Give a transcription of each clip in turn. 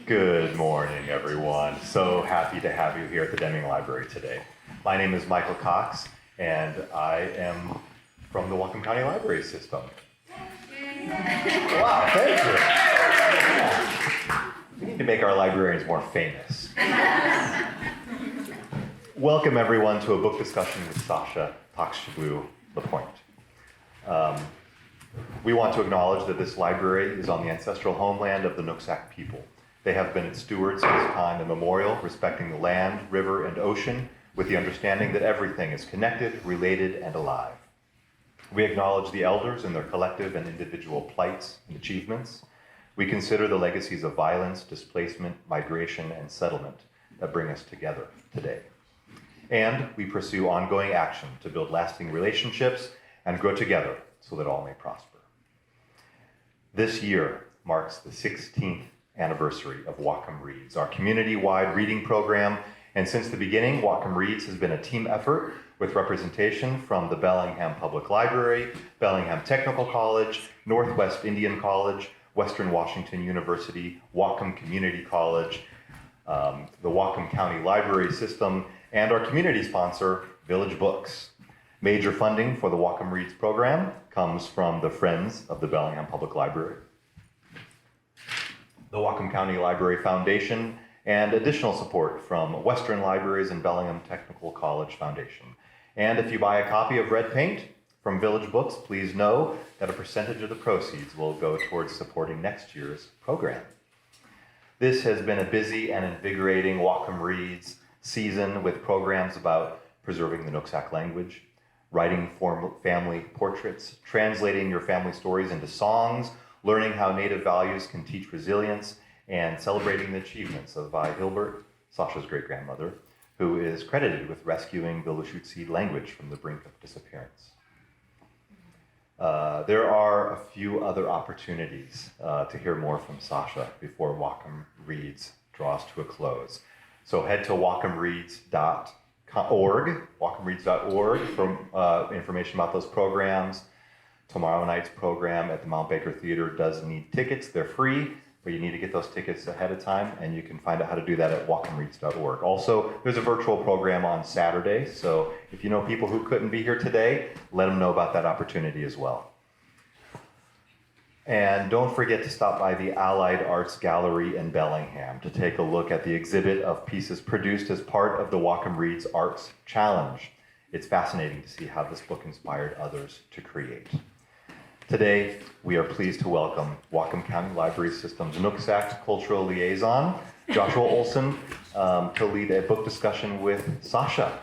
Good morning, everyone. So happy to have you here at the Deming Library today. My name is Michael Cox, and I am from the Whatcom County Library System. Wow, thank you. We need to make our librarians more famous. Welcome, everyone, to a book discussion with Sasha, taqʷšəblu, LaPointe. We want to acknowledge that this library is on the ancestral homeland of the Nooksack people. They have been its stewards since time immemorial, respecting the land, river, and ocean, with the understanding that everything is connected, related, and alive. We acknowledge the elders and their collective and individual plights and achievements. We consider the legacies of violence, displacement, migration, and settlement that bring us together today. And we pursue ongoing action to build lasting relationships and grow together so that all may prosper. This year marks the 16th anniversary of Whatcom Reads, our community-wide reading program. And since the beginning, Whatcom Reads has been a team effort with representation from the Bellingham Public Library, Bellingham Technical College, Northwest Indian College, Western Washington University, Whatcom Community College, the Whatcom County Library System, and our community sponsor, Village Books. Major funding for the Whatcom Reads program comes from the Friends of the Bellingham Public Library, the Whatcom County Library Foundation, and additional support from Western Libraries and Bellingham Technical College Foundation. And if you buy a copy of Red Paint from Village Books, please know that a percentage of the proceeds will go towards supporting next year's program. This has been a busy and invigorating Whatcom Reads season with programs about preserving the Nooksack language, writing family portraits, translating your family stories into songs, learning how Native values can teach resilience, and celebrating the achievements of Vi Hilbert, Sasha's great-grandmother, who is credited with rescuing the Lushootseed language from the brink of disappearance. There are a few other opportunities to hear more from Sasha before Whatcom Reads draws to a close. So head to whatcomreads.org for information about those programs. Tomorrow night's program at the Mount Baker Theater does need tickets. They're free, but you need to get those tickets ahead of time, and you can find out how to do that at whatcomreads.org. Also, there's a virtual program on Saturday, so if you know people who couldn't be here today, let them know about that opportunity as well. And don't forget to stop by the Allied Arts Gallery in Bellingham to take a look at the exhibit of pieces produced as part of the Whatcom Reads Arts Challenge. It's fascinating to see how this book inspired others to create. Today, we are pleased to welcome Whatcom County Library System's Nooksack Cultural Liaison, Joshua Olsen, to lead a book discussion with Sasha.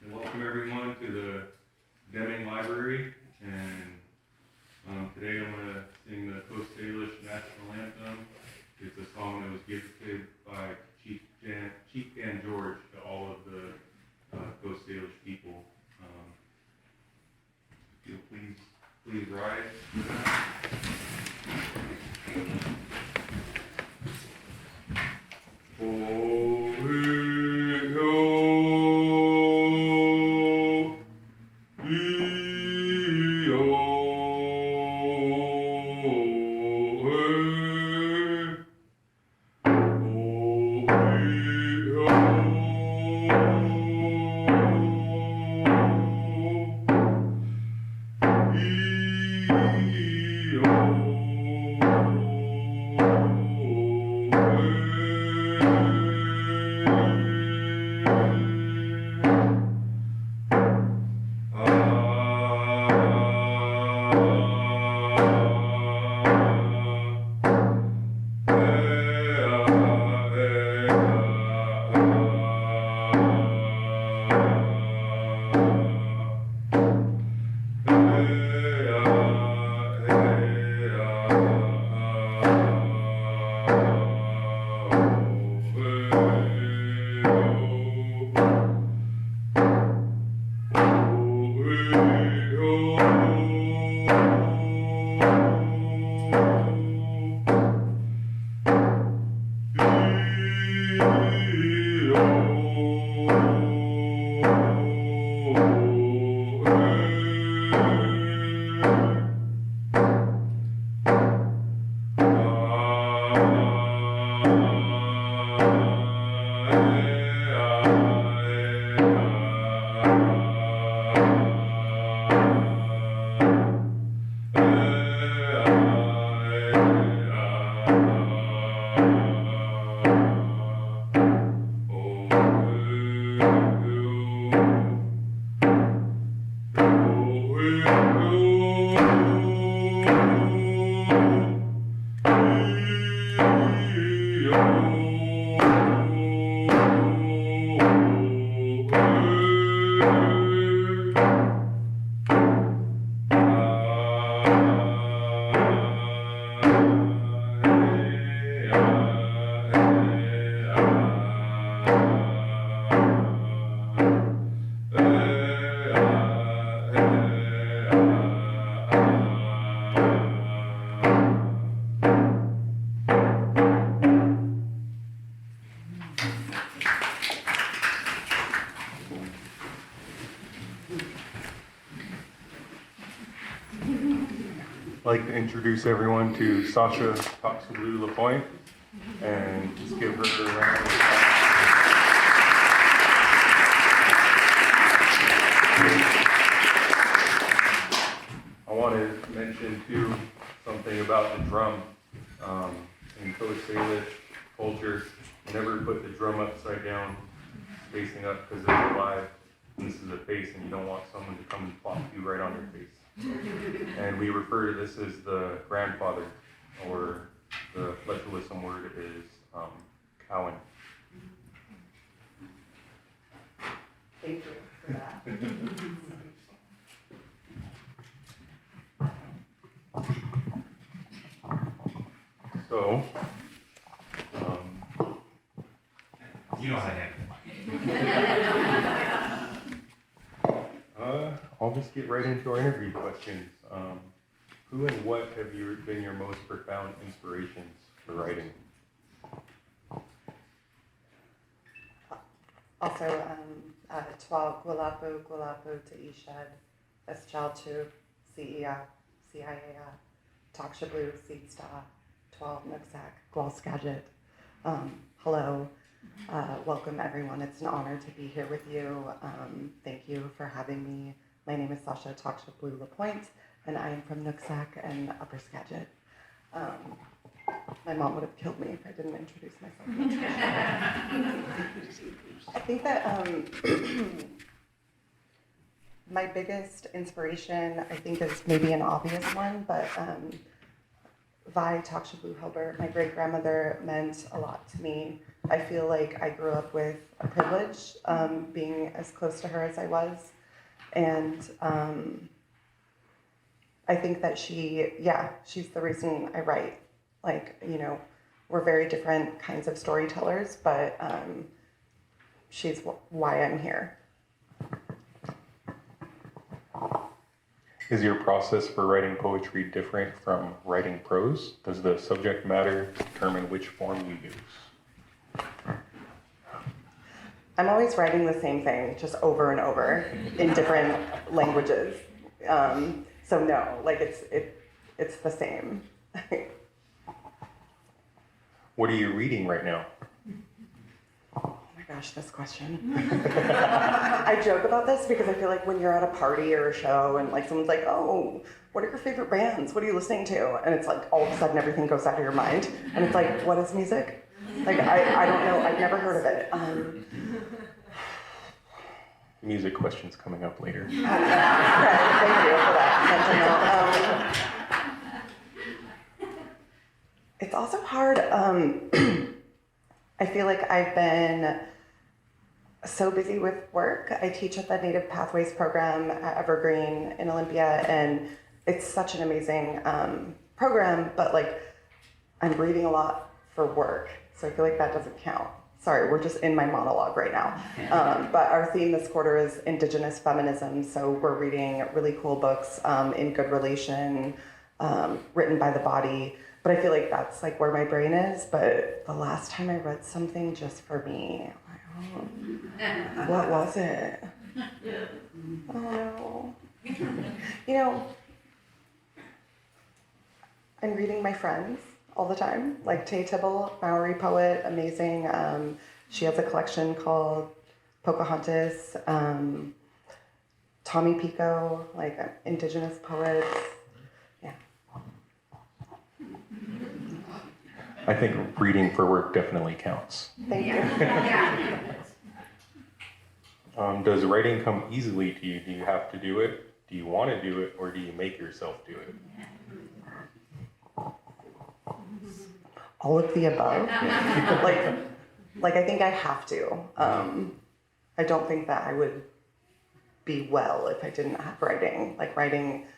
And welcome everyone to the Deming Library, and today I'm going to sing the Coast Salish National Anthem. It's a song that was gifted by Chief Dan George to all of the Coast Salish people. If you'll please rise. Oh, like to introduce everyone to Sasha taqʷšəblu LaPointe and just give her a round of applause. I want to mention too something about the drum. In Coast culture, you never put the drum upside down, facing up because it's alive. And this is a face, and you don't want someone to come and plop you right on your face. And we refer to this as the grandfather, or the fletcherlism word is cowan. Thank you for that. So, you know how to handle I'll just get right into our interview questions. Who and what have been your most profound inspirations for writing? Also, taqʷšəblu taqʷšəblu Nooksack hello, welcome everyone. It's an honor to be here with you. Thank you for having me. My name is Sasha taqʷšəblu LaPointe, and I am from Nooksack and Upper Skagit. My mom would have killed me if I didn't introduce myself. I think that my biggest inspiration, I think, is maybe an obvious one, but taqʷšəblu, my great-grandmother, meant a lot to me. I feel like I grew up with a privilege, being as close to her as I was. And I think that she's the reason I write. Like, you know, we're very different kinds of storytellers, but she's why I'm here. Is your process for writing poetry different from writing prose? Does the subject matter determine which form you use? I'm always writing the same thing, just over and over in different languages. So no, like it's the same. What are you reading right now? Oh my gosh, this question. I joke about this because I feel like when you're at a party or a show and like someone's like, oh, what are your favorite bands? What are you listening to? And it's like all of a sudden everything goes out of your mind. And it's like, what is music? Like, I don't know, I've never heard of it. Music questions coming up later. Okay, thank you for that. It's also hard. I feel like I've been so busy with work. I teach at the Native Pathways program at Evergreen in Olympia, and it's such an amazing program, but like I'm reading a lot for work, so I feel like that doesn't count. Sorry, we're just in my monologue right now. But our theme this quarter is Indigenous feminism, so we're reading really cool books, In Good Relation, written by the body. But I feel like that's like where my brain is. But the last time I read something just for me, what was it? Oh no. You know, I'm reading my friends all the time, like Tay Tibble, Maori poet, amazing. She has a collection called Pocahontas. Tommy Pico, like Indigenous poets. Yeah. I think reading for work definitely counts. Thank you. Does writing come easily to you? Do you have to do it? Do you want to do it? Or do you make yourself do it? All of the above. like I think I have to. I don't think that I would be well if I didn't have writing. Like writing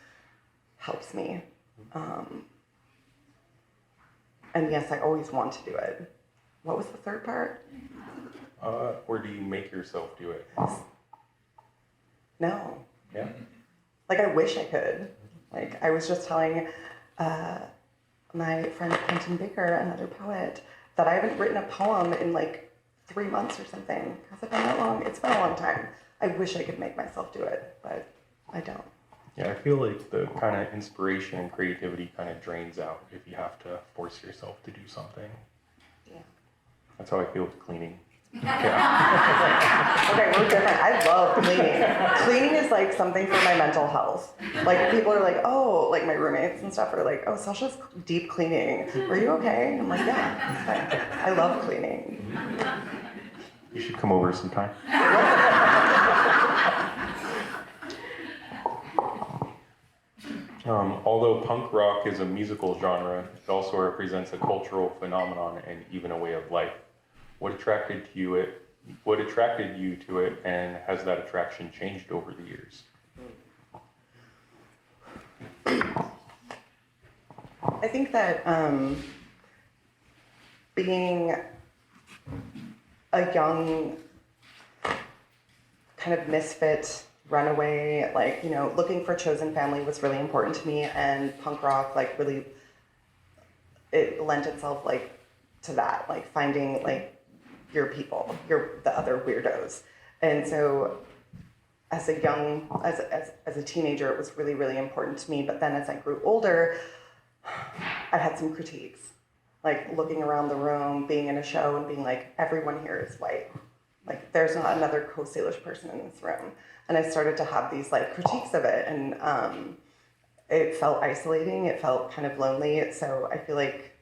helps me. And yes, I always want to do it. What was the third part? Or do you make yourself do it? No. Yeah. Like I wish I could. Like I was just telling my friend Quentin Baker, another poet, that I haven't written a poem in like 3 months or something. Has it been that long? It's been a long time. I wish I could make myself do it, but I don't. Yeah, I feel like the kind of inspiration and creativity kind of drains out if you have to force yourself to do something. Yeah. That's how I feel with cleaning. Okay, we're different. I love cleaning. Cleaning is like something for my mental health. Like people are like, oh, like my roommates and stuff are like, oh, Sasha's deep cleaning. Are you okay? I'm like, yeah, it's fine. I love cleaning. You should come over sometime. Although punk rock is a musical genre, it also represents a cultural phenomenon and even a way of life. What attracted you to it, and has that attraction changed over the years? I think that being a young kind of misfit runaway, like, you know, looking for chosen family was really important to me, and punk rock, like, really, it lent itself, like, to that, like, finding, like, your people, the other weirdos. And so as a teenager, it was really, really important to me. But then as I grew older, I had some critiques, like looking around the room, being in a show and being like, everyone here is white. Like, there's not another Coast Salish person in this room. And I started to have these like critiques of it, and it felt isolating. It felt kind of lonely. So I feel like,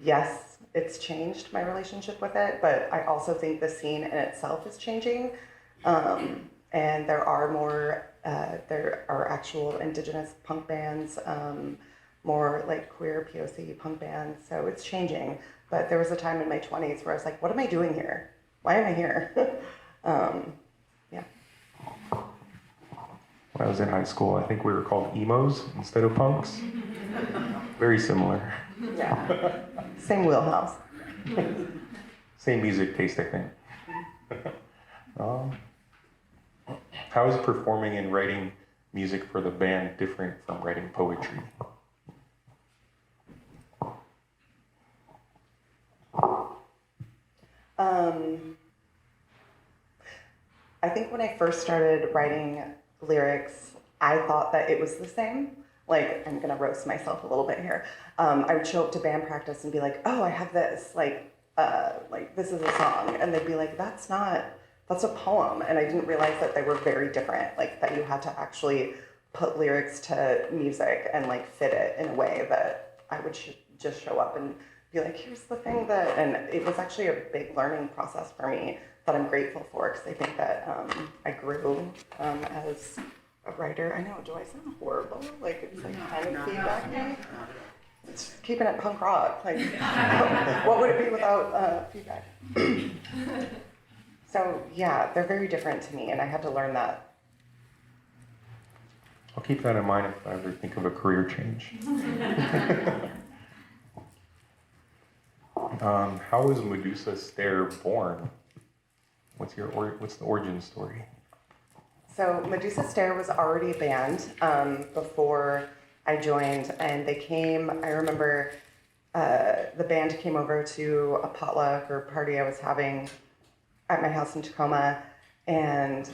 yes, it's changed my relationship with it, but I also think the scene in itself is changing. And there are actual Indigenous punk bands, more like queer POC punk bands. So it's changing. But there was a time in my 20s where I was like, what am I doing here? Why am I here? Yeah. When I was in high school, I think we were called emos instead of punks. Very similar. Yeah. Same wheelhouse. Same music taste, I think. How is performing and writing music for the band different from writing poetry? I think when I first started writing lyrics, I thought that it was the same. Like, I'm gonna roast myself a little bit here. I would show up to band practice and be like, oh, I have this, like this is a song. And they'd be like, that's a poem. And I didn't realize that they were very different, like that you had to actually put lyrics to music and like fit it in a way that I would just show up and be like, here's the thing that, and it was actually a big learning process for me that I'm grateful for, because I think that I grew as a writer. I know, do I sound horrible? Like, it's like kind of feedback. It's keeping it punk rock. Like, what would it be without feedback? So yeah, they're very different to me, and I had to learn that. I'll keep that in mind if I ever think of a career change. How was Medusa Stare born? What's the origin story? So Medusa Stare was already a band before I joined, and they came, I remember the band came over to a potluck or party I was having at my house in Tacoma, and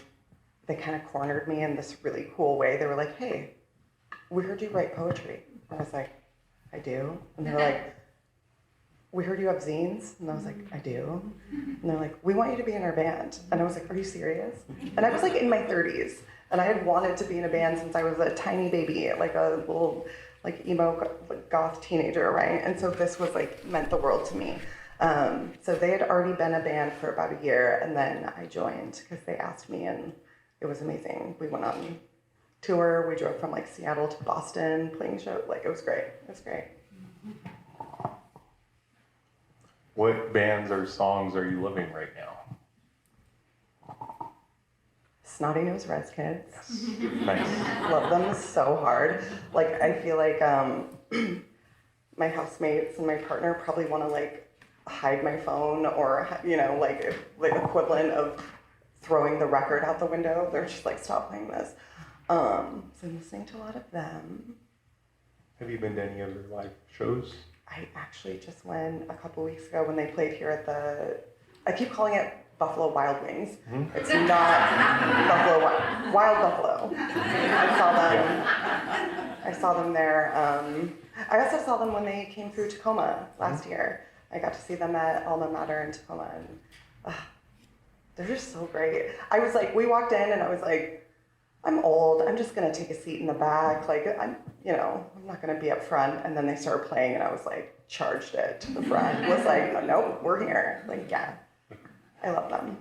they kind of cornered me in this really cool way. They were like, hey, we heard you write poetry. And I was like, I do? And they were like, we heard you have zines. And I was like, I do. And they're like, we want you to be in our band. And I was like, are you serious? And I was like in my 30s, and I had wanted to be in a band since I was a tiny baby, like a little like emo goth teenager, right? And so this was like, meant the world to me. So they had already been a band for about a year, and then I joined because they asked me, and it was amazing. We went on tour. We drove from like Seattle to Boston playing shows. Like, it was great. It was great. What bands or songs are you loving right now? Snotty Nose Res Kids. Yes. Nice. Love them so hard. Like, I feel like my housemates and my partner probably want to like hide my phone, or, you know, like the equivalent of throwing the record out the window. They're just like, stop playing this. So I'm listening to a lot of them. Have you been to any of their live shows? I actually just went a couple weeks ago when they played here at I keep calling it Buffalo Wild Wings. Mm-hmm. It's not Wild Buffalo. I saw them I saw them there. I also saw them when they came through Tacoma last year. I got to see them at Alma Mater in Tacoma, and they're just so great. I was like, we walked in, and I was like, I'm old. I'm just gonna take a seat in the back. Like, I'm not gonna be up front. And then they started playing, and I was like, charged it to the front. Was like, nope, we're here. Like, yeah, I love them.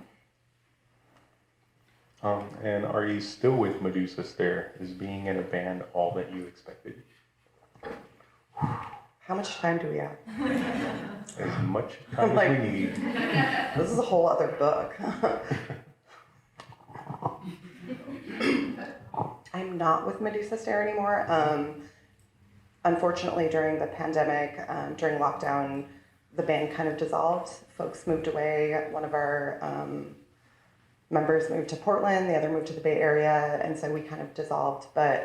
And are you still with Medusa Stare? Is being in a band all that you expected? How much time do we have? As much time as we need. This is a whole other book. I'm not with Medusa Stare anymore. Unfortunately, during the pandemic, during lockdown, the band kind of dissolved. Folks moved away. One of our members moved to Portland, the other moved to the Bay Area, and so we kind of dissolved. But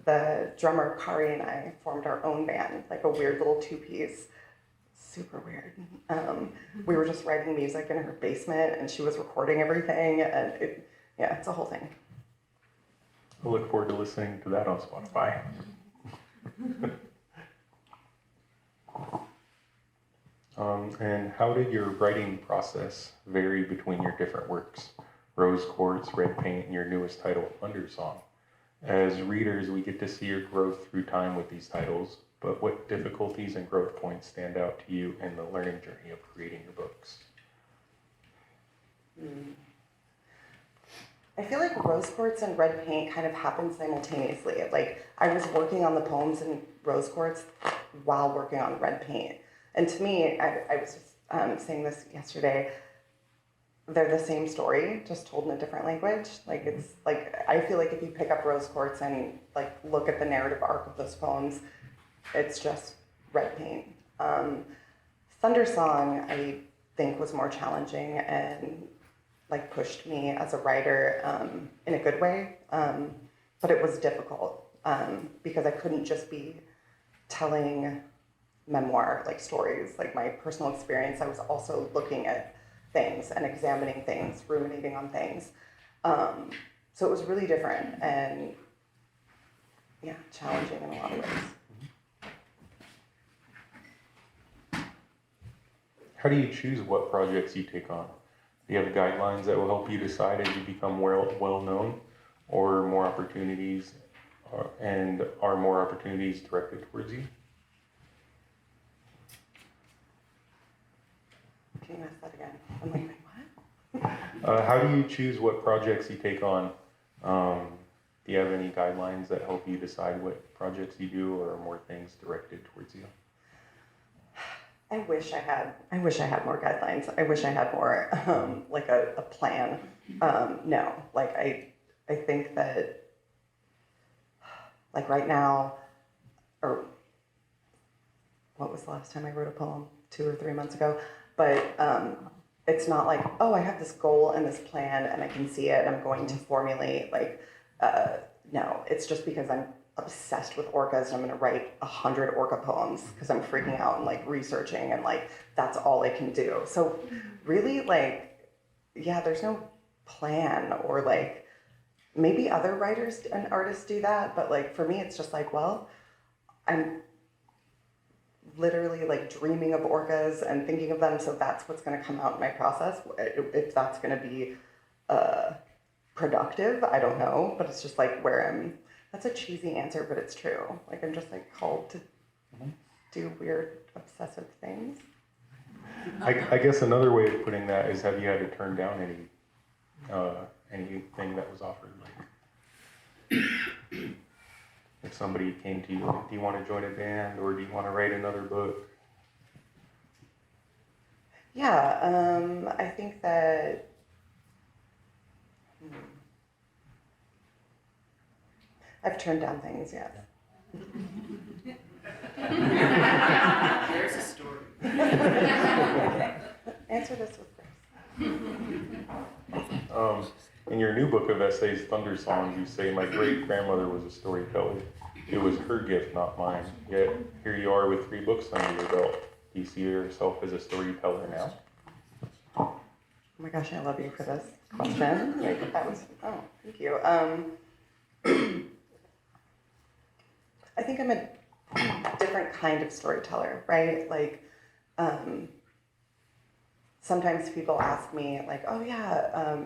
the drummer Kari and I formed our own band, like a weird little two-piece. Super weird. We were just writing music in her basement, and she was recording everything, and it's a whole thing. I look forward to listening to that on Spotify. And how did your writing process vary between your different works, Rose Quartz, Red Paint, and your newest title, Undersong? As readers, we get to see your growth through time with these titles, but what difficulties and growth points stand out to you in the learning journey of creating your books? I feel like Rose Quartz and Red Paint kind of happened simultaneously. Like, I was working on the poems in Rose Quartz while working on Red Paint. And to me, I was just saying this yesterday, they're the same story, just told in a different language. Like, it's like, I feel like if you pick up Rose Quartz and like look at the narrative arc of those poems, it's just Red Paint. Thundersong, I think, was more challenging and like pushed me as a writer in a good way, but it was difficult because I couldn't just be telling memoir like stories, like my personal experience. I was also looking at things and examining things, ruminating on things. So it was really different and challenging in a lot of ways. How do you choose what projects you take on? Do you have guidelines that will help you decide as you become well known, or more opportunities, are more opportunities directed towards you? Can you ask that again? I'm like, wait, what? How do you choose what projects you take on? Do you have any guidelines that help you decide what projects you do, or are more things directed towards you? I wish I had more guidelines. I wish I had more like a plan. No, like I think that like right now, or what was the last time I wrote a poem? 2 or 3 months ago. But it's not like, oh, I have this goal and this plan and I can see it and I'm going to formulate like, no, it's just because I'm obsessed with orcas and I'm gonna write 100 orca poems because I'm freaking out and like researching and like that's all I can do. So really like, yeah, there's no plan, or like maybe other writers and artists do that, but like for me it's just like, well, I'm literally like dreaming of orcas and thinking of them, so that's what's going to come out in my process. If that's going to be productive, I don't know, but it's just like where I'm. That's a cheesy answer, but it's true. Like I'm just like called to do weird obsessive things. I guess another way of putting that is, have you had to turn down anything that was offered? Like, if somebody came to you, like, do you want to join a band, or do you want to write another book? Yeah, I think that. I've turned down things, yes. There's a story. Answer this with grace. In your new book of essays, Thunder Songs, you say, my great-grandmother was a storyteller. It was her gift, not mine. Yet, here you are with 3 books under your belt. Do you see yourself as a storyteller now? Oh my gosh, I love you for this question. Like, that was, oh, thank you. I think I'm a different kind of storyteller, right? Like, sometimes people ask me, like, oh yeah,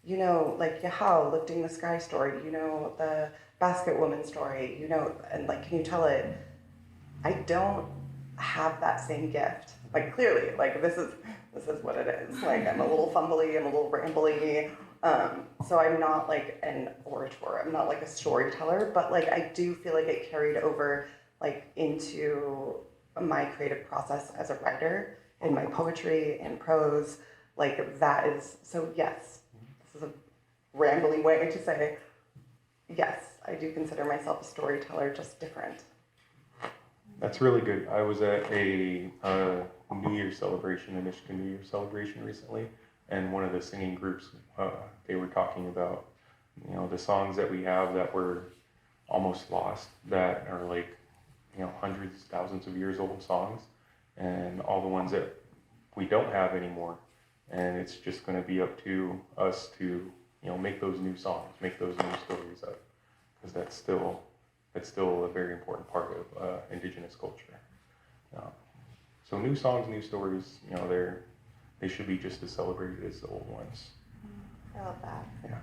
you know, like Yahao lifting the sky story, you know, the basket woman story, you know, and like, can you tell it? I don't have that same gift. Like, clearly, like this is what it is. Like, I'm a little fumbly, I'm a little rambly. So I'm not like an orator, I'm not like a storyteller, but like I do feel like it carried over like into my creative process as a writer, in my poetry, in prose, like that is, so yes, this is a rambling way to say, yes, I do consider myself a storyteller, just different. That's really good. I was at a New Year's celebration, a Michigan New Year's celebration recently, and one of the singing groups, they were talking about, you know, the songs that we have that were almost lost, that are like, you know, hundreds, thousands of years old songs, and all the ones that we don't have anymore. And it's just going to be up to us to, you know, make those new songs, make those new stories up, because that's still a very important part of Indigenous culture. So new songs, new stories, you know, they should be just as celebrated as the old ones. I love that. Yeah.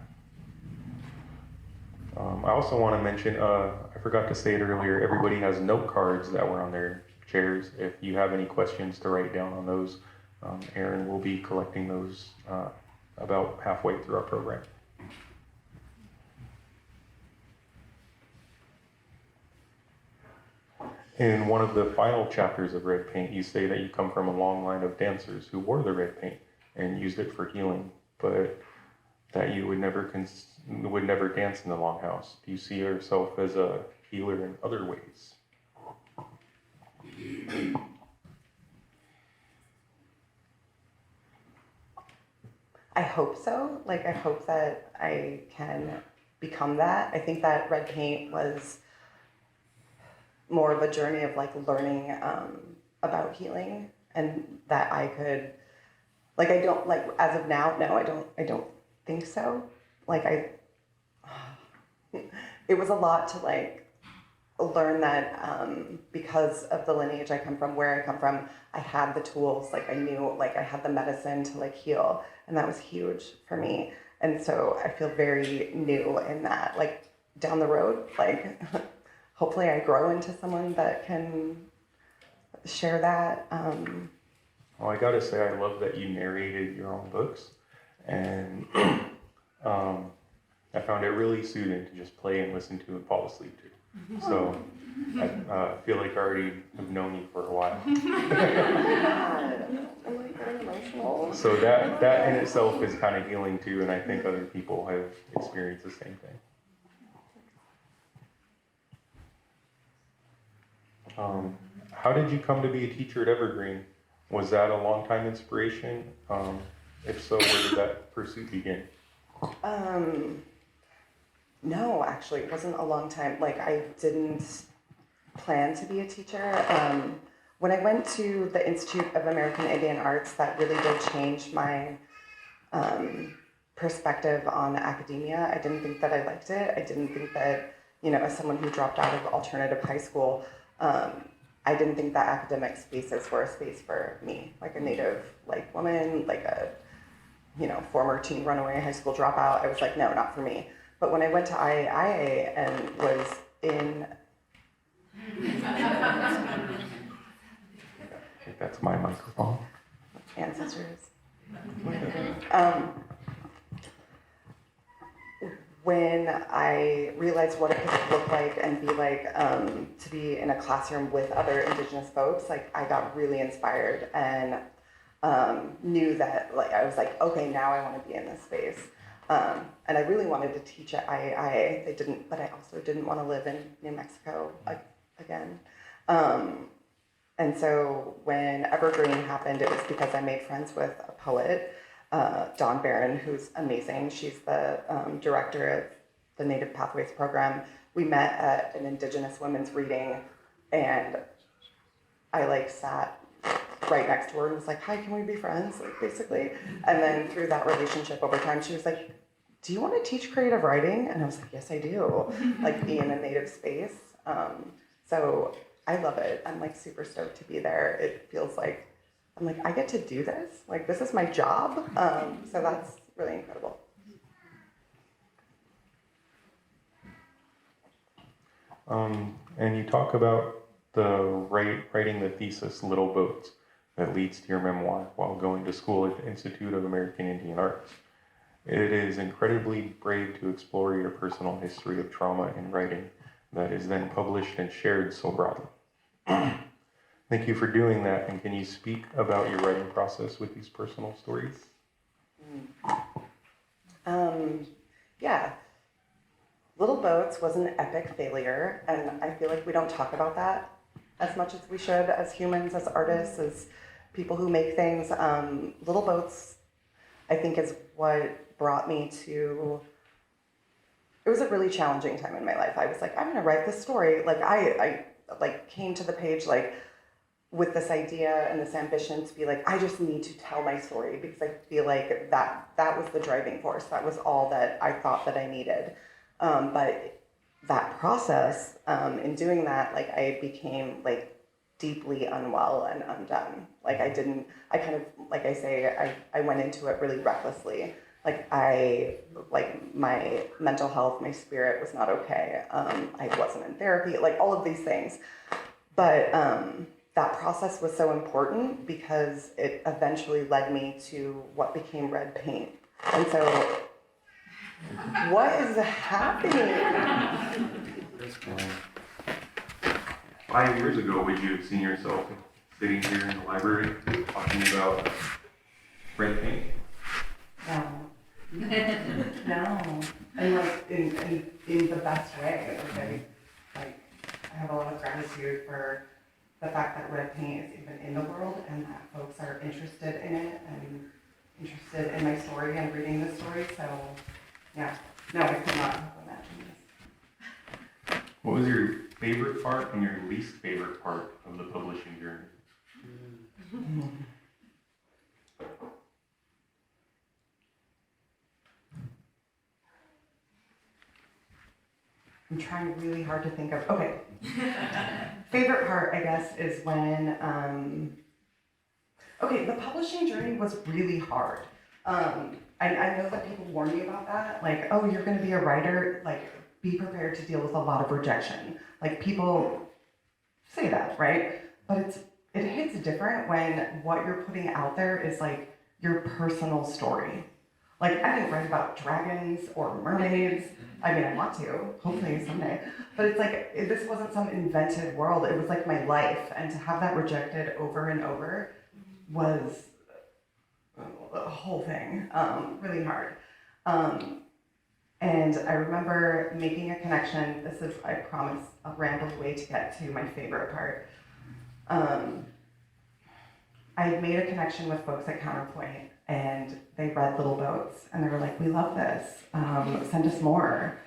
I also want to mention, I forgot to say it earlier, everybody has note cards that were on their chairs. If you have any questions to write down on those, Aaron will be collecting those about halfway through our program. In one of the final chapters of Red Paint, you say that you come from a long line of dancers who wore the red paint and used it for healing, but that you would never dance in the longhouse. Do you see yourself as a healer in other ways? I hope so. Like, I hope that I can become that. I think that red paint was more of a journey of like learning about healing, and that I could, like, I don't, like, as of now, no, I don't think so. Like, it was a lot to like learn that because of the lineage I come from, where I come from, I had the tools, like I knew, like I had the medicine to like heal, and that was huge for me. And so I feel very new in that, like down the road, like hopefully I grow into someone that can share that. Well, I gotta say, I love that you narrated your own books, and I found it really soothing to just play and listen to and fall asleep to. So I feel like I already have known you for a while. Oh my God, I'm like very emotional. So that in itself is kind of healing too, and I think other people have experienced the same thing. How did you come to be a teacher at Evergreen? Was that a long time inspiration? If so, where did that pursuit begin? No, actually, it wasn't a long time. Like, I didn't plan to be a teacher. When I went to the Institute of American Indian Arts, that really did change my perspective on academia. I didn't think that I liked it. I didn't think that, you know, as someone who dropped out of alternative high school, I didn't think that academic spaces were a space for me, like a Native, like, woman, like a, you know, former teen runaway high school dropout. I was like, no, not for me. But when I went to IAIA and was in... I think that's my microphone. Ancestors. When I realized what it could look like and be like to be in a classroom with other Indigenous folks, like I got really inspired and knew that, like, I was like, okay, now I want to be in this space. And I really wanted to teach at IAIA. They didn't, but I also didn't want to live in New Mexico again. And so when Evergreen happened, it was because I made friends with a poet, Dawn Barron, who's amazing. She's the director of the Native Pathways program. We met at an Indigenous women's reading, and I like sat right next to her and was like, hi, can we be friends, like, basically. And then through that relationship over time, she was like, do you want to teach creative writing? And I was like, yes, I do. Like, be in a Native space. So I love it. I'm like super stoked to be there. It feels like, I'm like, I get to do this? Like, this is my job? So that's really incredible. And you talk about writing the thesis, Little Boats, that leads to your memoir while going to school at the Institute of American Indian Arts. It is incredibly brave to explore your personal history of trauma in writing that is then published and shared so broadly. Thank you for doing that, and can you speak about your writing process with these personal stories? Yeah. Little Boats was an epic failure, and I feel like we don't talk about that as much as we should as humans, as artists, as people who make things. Little Boats, I think, is what brought me to, it was a really challenging time in my life. I was like, I'm gonna write this story. Like I like came to the page like with this idea and this ambition to be like, I just need to tell my story, because I feel like that was the driving force. That was all that I thought that I needed. But that process, in doing that, like I became like deeply unwell and undone. Like I kind of, like I say, I went into it really recklessly. Like my mental health, my spirit was not okay. I wasn't in therapy, like all of these things. But that process was so important because it eventually led me to what became red paint. And so, what is happening? 5 years ago, would you have seen yourself sitting here in the library talking about red paint? No. And like in the best way. Like I have a lot of gratitude for the fact that red paint is even in the world and that folks are interested in it and interested in my story and reading the story. So yeah, no, I could not have imagined this. What was your favorite part and your least favorite part of the publishing journey? I'm trying really hard to think of, okay. Favorite part, I guess, is when, okay, the publishing journey was really hard. I know that people warn me about that, like, oh, you're gonna be a writer, like, be prepared to deal with a lot of rejection. Like, people say that, right? But it hits different when what you're putting out there is like your personal story. Like, I didn't write about dragons or mermaids. I mean, I want to, hopefully someday. But it's like, this wasn't some invented world. It was like my life. And to have that rejected over and over was a whole thing, really hard. And I remember making a connection. This is, I promise, a rambling way to get to my favorite part. I had made a connection with folks at Counterpoint, and they read Little Boats, and they were like, we love this, send us more.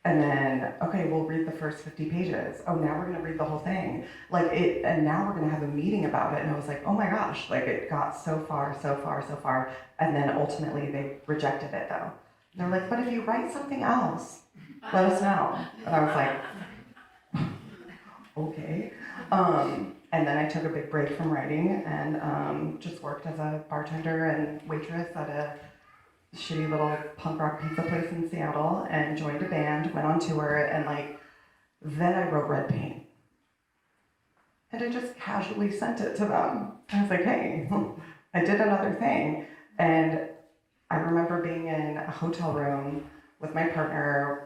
And then, okay, we'll read the first 50 pages. Oh, now we're gonna read the whole thing. And now we're gonna have a meeting about it. And I was like, oh my gosh, like it got so far. And then ultimately they rejected it though. And they're like, but if you write something else, let us know. And I was like, okay. And then I took a big break from writing and just worked as a bartender and waitress at a shitty little punk rock pizza place in Seattle and joined a band, went on tour, and then I wrote Red Paint. And I just casually sent it to them. I was like, hey, I did another thing. And I remember being in a hotel room with my partner.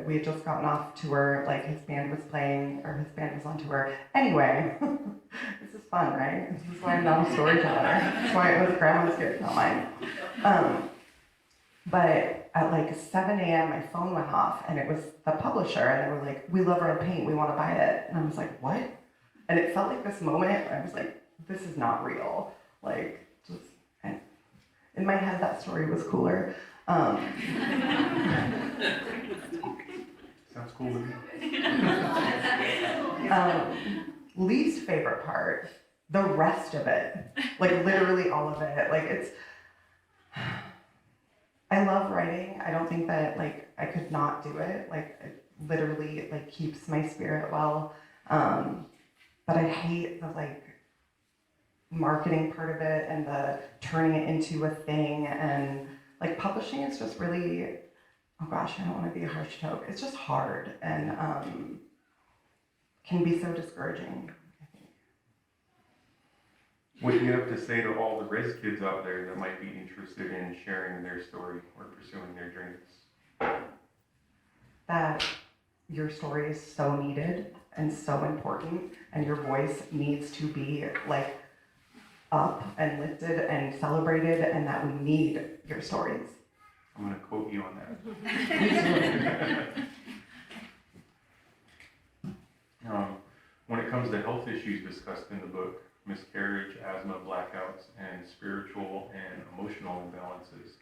We had just gotten off tour, like his band was playing, or his band was on tour. Anyway, this is fun, right? This is why I'm not a storyteller. That's why it was grandma's gift, not mine. But at 7 a.m. my phone went off and it was the publisher and they were like, we love Red Paint, we want to buy it. And I was like, what? And it felt like this moment where I was like, this is not real. And in my head, that story was cooler. Sounds cool to me. Least favorite part, the rest of it, literally all of it. I love writing. I don't think that I could not do it. literally like keeps my spirit well. But I hate the like marketing part of it and the turning it into a thing, and like publishing is just really, oh gosh, I don't want to be a harsh joke. It's just hard and can be so discouraging, I think. What do you have to say to all the res kids out there that might be interested in sharing their story or pursuing their dreams? That your story is so needed and so important, and your voice needs to be like up and lifted and celebrated, and that we need your stories. I'm going to quote you on that. When it comes to health issues discussed in the book, miscarriage, asthma, blackouts, and spiritual and emotional imbalances,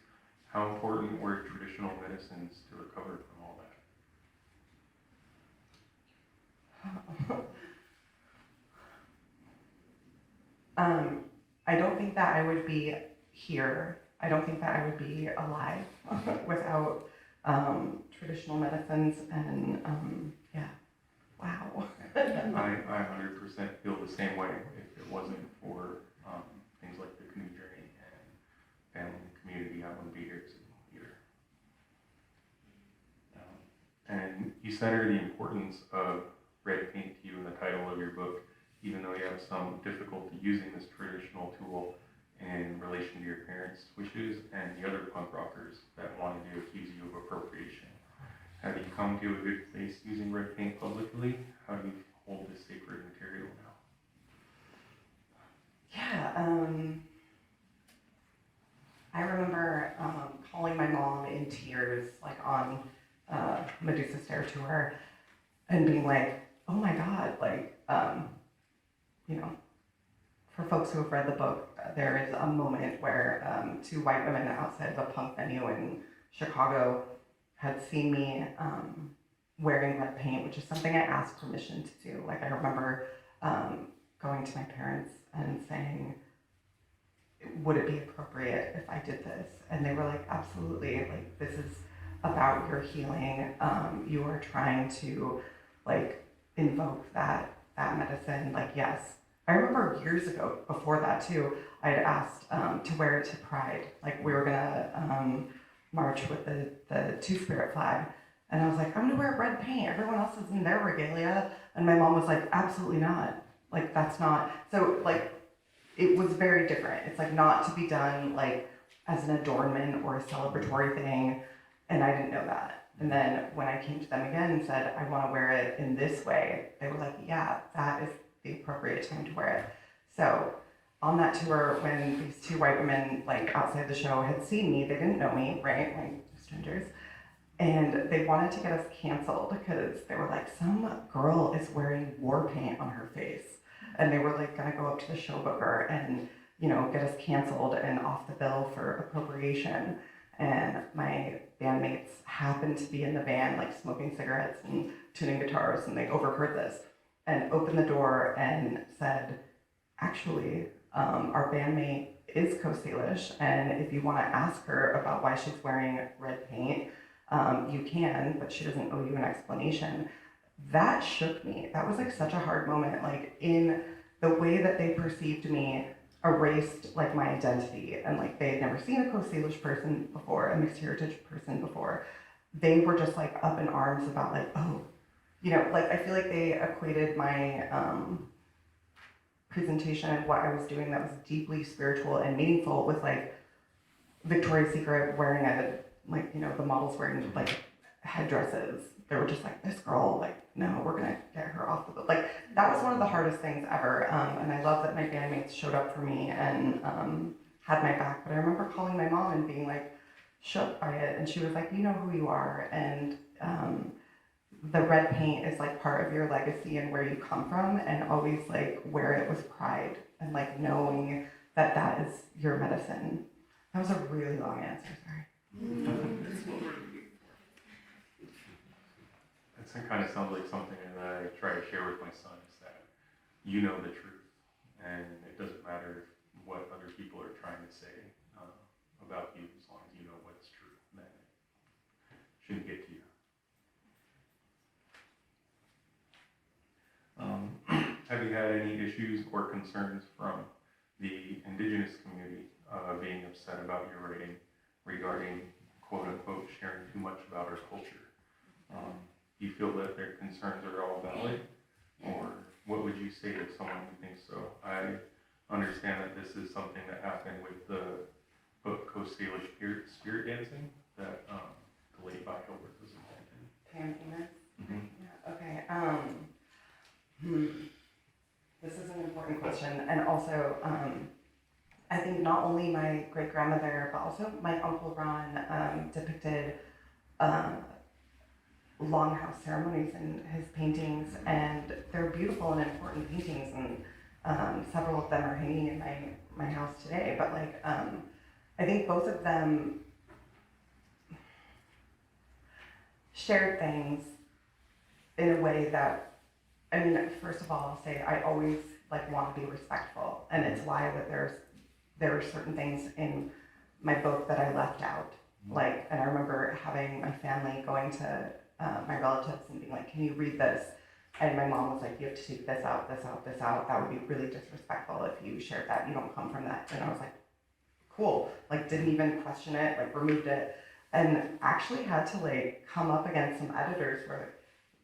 how important were traditional medicines to recover from all that? I don't think that I would be here. I don't think that I would be alive without traditional medicines, and yeah, wow. I 100% feel the same way. If it wasn't for things like the canoe journey and family and community, I wouldn't be here either. And you center the importance of red paint to you in the title of your book, even though you have some difficulty using this traditional tool in relation to your parents' wishes and the other punk rockers that wanted to accuse you of appropriation. Have you come to a good place using red paint publicly? How do you hold this sacred material now? Yeah, I remember calling my mom in tears, like on Medusa Stair Tour, and being like, oh my God, like, you know, for folks who have read the book, there is a moment where two white women outside of a punk venue in Chicago had seen me wearing red paint, which is something I asked permission to do. Like, I remember going to my parents and saying, would it be appropriate if I did this? And they were like, absolutely, like, this is about your healing. You are trying to, like, invoke that medicine, like, yes. I remember years ago, before that too, I had asked to wear it to Pride. Like, we were gonna march with the Two-Spirit flag. And I was like, I'm gonna wear red paint. Everyone else is in their regalia. And my mom was like, absolutely not. Like, that's not. So, like, it was very different. It's like not to be done like as an adornment or a celebratory thing. And I didn't know that. And then when I came to them again and said, I want to wear it in this way, they were like, yeah, that is the appropriate time to wear it. So on that tour, when these two white women, like outside the show, had seen me, they didn't know me, right? Like strangers. And they wanted to get us canceled because they were like, some girl is wearing war paint on her face. And they were like gonna go up to the show booker and, you know, get us canceled and off the bill for appropriation. And my bandmates happened to be in the van, like smoking cigarettes and tuning guitars, and they overheard this and opened the door and said, actually, our bandmate is Coast Salish, and if you want to ask her about why she's wearing red paint, you can, but she doesn't owe you an explanation. That shook me. That was like such a hard moment, like in the way that they perceived me erased like my identity, and like they had never seen a Coast Salish person before, a mixed heritage person before. They were just like up in arms about like, oh, you know, like I feel like they equated my presentation and what I was doing that was deeply spiritual and meaningful with like Victoria's Secret wearing a, like, you know, the models wearing like headdresses. They were just like, this girl, like, no, we're gonna get her off the boat. Like, that was one of the hardest things ever. And I love that my bandmates showed up for me and had my back. But I remember calling my mom and being like shook by it. And she was like, you know who you are. And the red paint is like part of your legacy and where you come from, and always like wear it with pride and like knowing that that is your medicine. That was a really long answer, sorry. That kind of sounds like something that I try to share with my son, is that you know the truth, and it doesn't matter what other people are trying to say about you, as long as you know what's true, then it shouldn't get to you. any issues or concerns from the indigenous community being upset about your writing regarding quote unquote sharing too much about our culture? Do you feel that their concerns are all valid, or what would you say to someone who thinks so? I understand that this is something that happened with the book Coast Salish Spirit Dancing that the late Bob Gilbert was involved in. Yeah, okay. This is an important question, and also I think not only my great grandmother, but also my uncle Ron depicted longhouse ceremonies in his paintings, and they're beautiful and important paintings, and several of them are hanging in my house today. But like, I think both of them shared things in a way that, I mean, first of all, I'll say I always like want to be respectful, and it's why that there are certain things in my book that I left out. Like, and I remember having my family going to my relatives and being like, "Can you read this?" And my mom was like, "You have to take this out, this out, this out. That would be really disrespectful if you shared that. You don't come from that." And I was like, "Cool." Like, didn't even question it. Like, removed it, and actually had to like come up against some editors where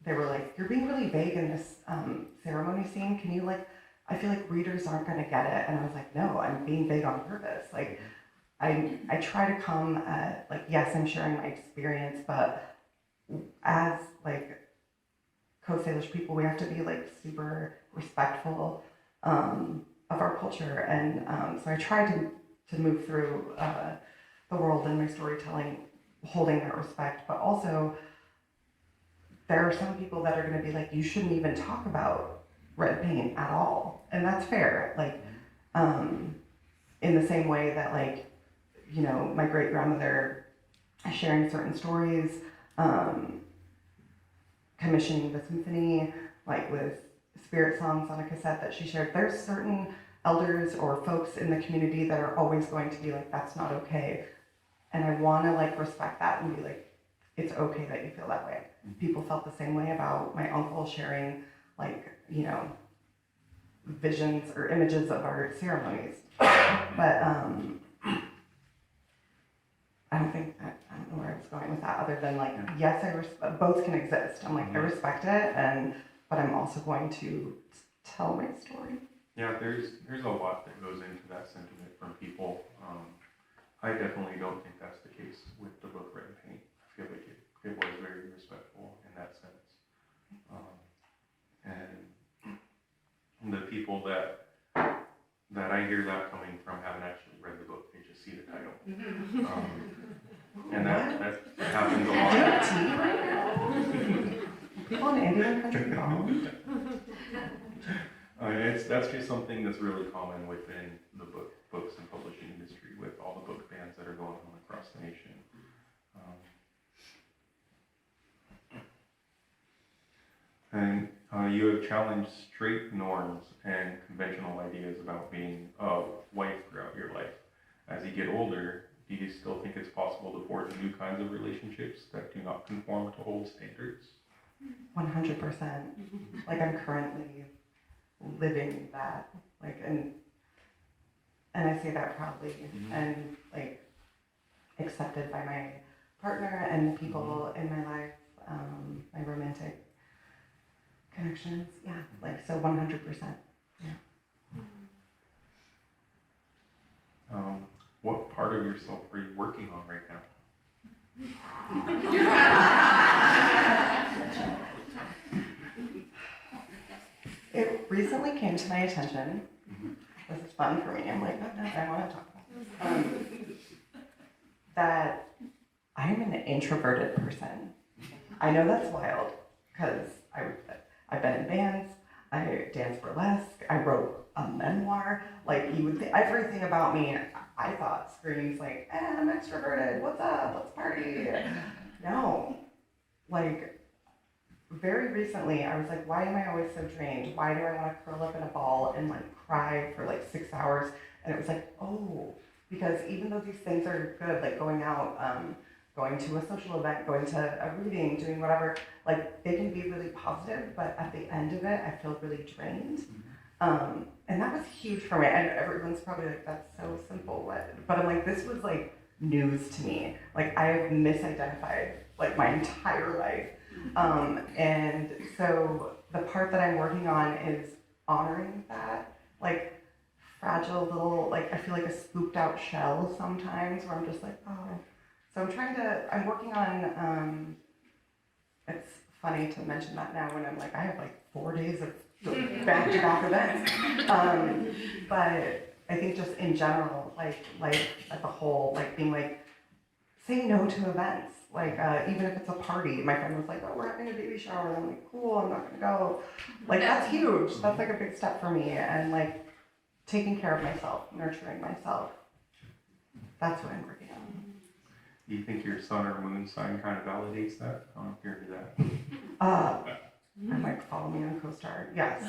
they were like, "You're being really vague in this ceremony scene. Can you like? I feel like readers aren't gonna get it." And I was like, "No, I'm being vague on purpose. Like, I try to come at like, yes, I'm sharing my experience, but as like Coast Salish people, we have to be like super respectful of our culture." And so I try to move through the world in my storytelling, holding that respect, but also there are some people that are going to be like, "You shouldn't even talk about red paint at all," and that's fair. Like, in the same way that like, you know, my great grandmother sharing certain stories, commissioning the symphony, like with spirit songs on a cassette that she shared. There's certain elders or folks in the community that are always going to be like, "That's not okay," and I want to like respect that and be like, it's okay that you feel that way. People felt the same way about my uncle sharing, like, you know, visions or images of our ceremonies. But I don't know where I was going with that, other than like, yes, both can exist. I'm like, I respect it, but I'm also going to tell my story. Yeah, there's a lot that goes into that sentiment from people. I definitely don't think that's the case with the book Red Paint. I feel like it was very respectful in that sense. And the people that I hear that coming from haven't actually read the book, they just see the title. And that happens a lot. People in Indian country don't. That's just something that's really common within the books and publishing industry, with all the book bans that are going on across the nation. And you have challenged straight norms and conventional ideas about being a wife throughout your life. As you get older, do you still think it's possible to forge new kinds of relationships that do not conform to old standards? 100%. Like, I'm currently living that, like, and I say that proudly, and like accepted by my partner and people in my life, my romantic connections. Yeah, like, so 100%. Yeah. What part of yourself are you working on right now? It recently came to my attention. This is fun for me. I'm like, no, I want to talk about this. That I'm an introverted person. I know that's wild, because I've been in bands, I dance burlesque, I wrote a memoir. Like, you would think everything about me, I thought screams like, I'm extroverted, what's up, let's party. No, like, very recently I was like, why am I always so drained? Why do I want to curl up in a ball and like cry for like 6 hours? And it was like, oh, because even though these things are good, like going out, going to a social event, going to a reading, doing whatever, like they can be really positive, but at the end of it, I feel really drained. And that was huge for me. And everyone's probably like, that's so simple. But I'm like, this was like news to me. Like I have misidentified like my entire life. And so the part that I'm working on is honoring that, like fragile little, like I feel like a scooped out shell sometimes where I'm just like, oh. So I'm working on, it's funny to mention that now when I'm like, I have like 4 days of back-to-back events. But I think just in general, like life as a whole, like being like, saying no to events. Like, even if it's a party, my friend was like, oh, we're having a baby shower. And I'm like, cool, I'm not gonna go. Like, that's huge. That's like a big step for me. And like, taking care of myself, nurturing myself. That's what I'm working on. Do you think your sun or moon sign kind of validates that? I don't know if you heard that. I'm like, follow me on CoStar. Yes.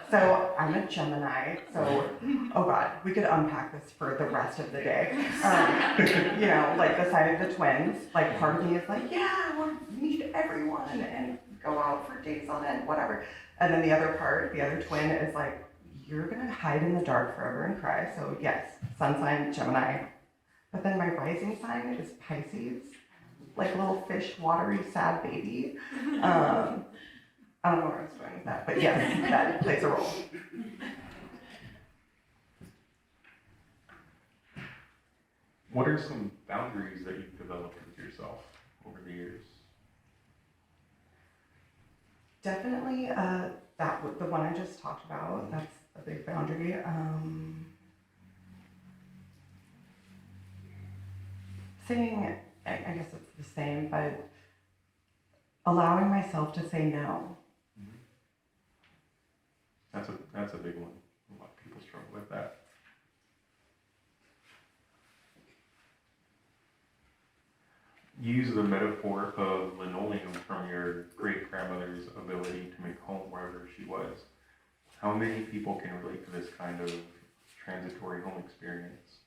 So I'm a Gemini. So, oh God, we could unpack this for the rest of the day. You know, like the sign of the twins. Like part of me is like, yeah, we'll meet everyone and go out for dates on end, whatever. And then the other part, the other twin is like, you're gonna hide in the dark forever and cry. So yes, sun sign, Gemini. But then my rising sign is Pisces. Like a little fish, watery, sad baby. I don't know where I was going with that, but yes, that plays a role. What are some boundaries that you've developed with yourself over the years? Definitely, the one I just talked about, that's a big boundary. Saying, I guess it's the same, but allowing myself to say no. That's a big one. A lot of people struggle with that. You use the metaphor of linoleum from your great-grandmother's ability to make home wherever she was. How many people can relate to this kind of transitory home experience?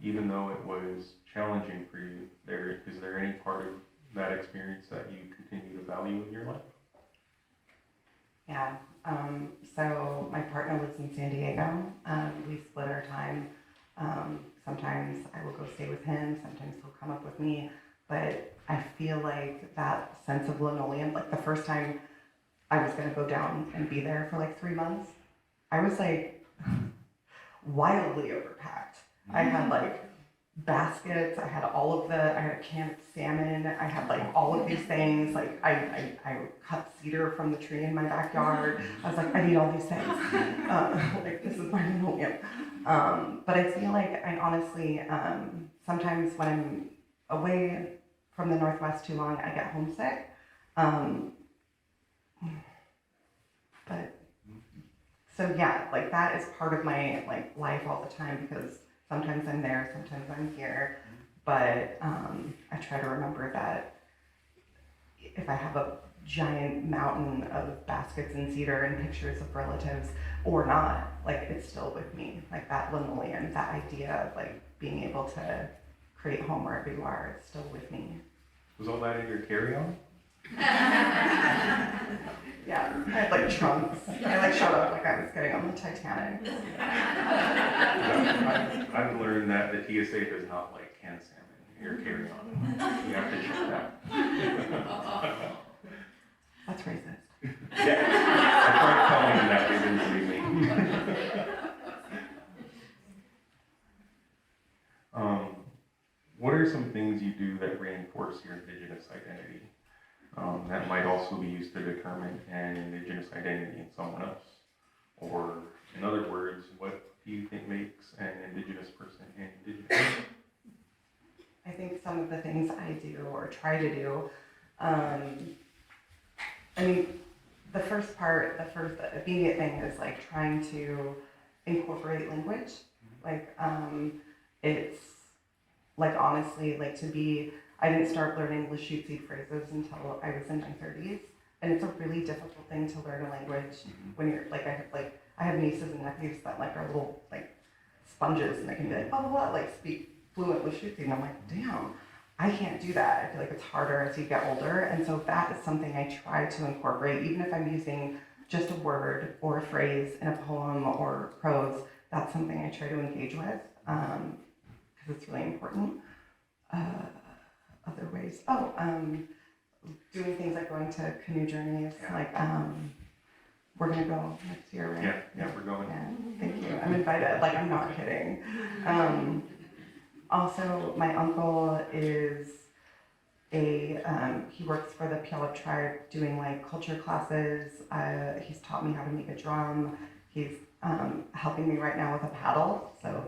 Even though it was challenging for you, is there any part of that experience that you continue to value in your life? Yeah, so my partner lives in San Diego. We split our time. Sometimes I will go stay with him, sometimes he'll come up with me. But I feel like that sense of linoleum, like the first time I was gonna go down and be there for like 3 months, I was like wildly overpacked. I had like baskets, I had a can of salmon, I had like all of these things, like I cut cedar from the tree in my backyard. I was like, I need all these things. Like this is my linoleum. But I feel like I honestly, sometimes when I'm away from the Northwest too long, I get homesick. But so yeah, like that is part of my like life all the time because sometimes I'm there, sometimes I'm here. But I try to remember that if I have a giant mountain of baskets and cedar and pictures of relatives or not, like it's still with me. Like that linoleum, that idea of like being able to create home wherever you are, it's still with me. Was all that in your carry-on? Yeah, I had like trunks. I like showed up like I was getting on the Titanic. I've learned that the TSA does not like canned salmon in your carry-on. You have to check that. That's racist. Yeah, I tried telling them that, they didn't believe me. What are some things you do that reinforce your Indigenous identity? That might also be used to determine an Indigenous identity in someone else. Or, in other words, what do you think makes an Indigenous person an Indigenous? I think some of the things I do or try to do, I mean, the first immediate thing is like trying to incorporate language. Like, it's like honestly, like I didn't start learning Lushootseed phrases until I was in my 30s. And it's a really difficult thing to learn a language when you're like, I have nieces and nephews that like are little like sponges and they can be like, blah, blah, blah, like speak fluent Lushootseed. And I'm like, damn, I can't do that. I feel like it's harder as you get older. And so that is something I try to incorporate, even if I'm using just a word or a phrase in a poem or prose, that's something I try to engage with because it's really important. Other ways, doing things like going to canoe journeys, like we're gonna go next year, right? Yeah, we're going. Yeah, thank you. I'm invited. Like, I'm not kidding. Also, my uncle is he works for the Puyallup tribe doing like culture classes. He's taught me how to make a drum. He's helping me right now with a paddle. So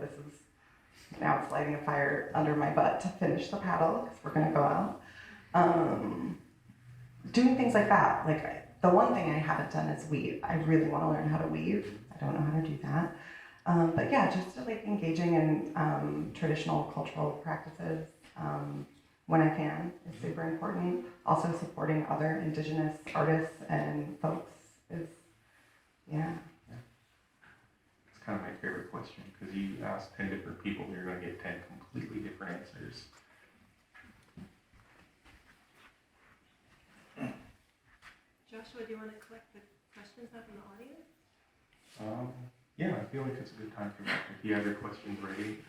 now it's lighting a fire under my butt to finish the paddle because we're gonna go out. Doing things like that. Like the one thing I haven't done is weave. I really want to learn how to weave. I don't know how to do that. But yeah, just like engaging in traditional cultural practices when I can is super important. Also supporting other Indigenous artists and folks is, yeah. It's kind of my favorite question because you ask 10 different people, you're going to get 10 completely different answers. Joshua, do you want to collect the questions up in the audience? Yeah, I feel like it's a good time for that. If you have your questions ready,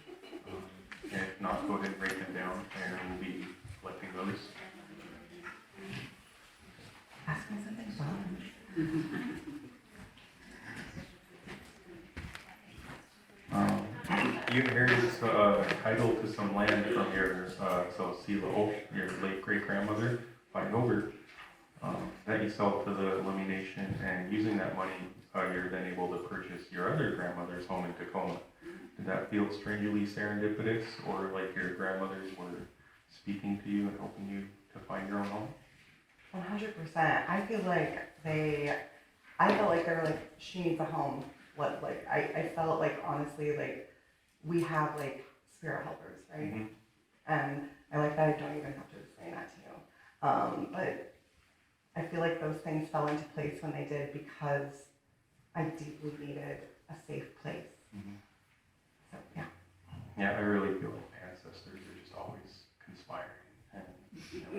and if not, go ahead and write them down, and we'll be collecting those. Ask me something fun. You inherited title to some land from your your late great grandmother, fighting over. That you sell to the elimination, and using that money, you're then able to purchase your other grandmother's home in Tacoma. Did that feel strangely serendipitous, or like your grandmothers were speaking to you and helping you to find your own home? 100%. I feel like they were like, she needs a home. I felt like, honestly, like we have like spirit helpers, right? Mm-hmm. And I like that I don't even have to explain that to you. But I feel like those things fell into place when they did because I deeply needed a safe place. Mm-hmm. So, yeah. Yeah, I really feel like my ancestors are just always conspiring and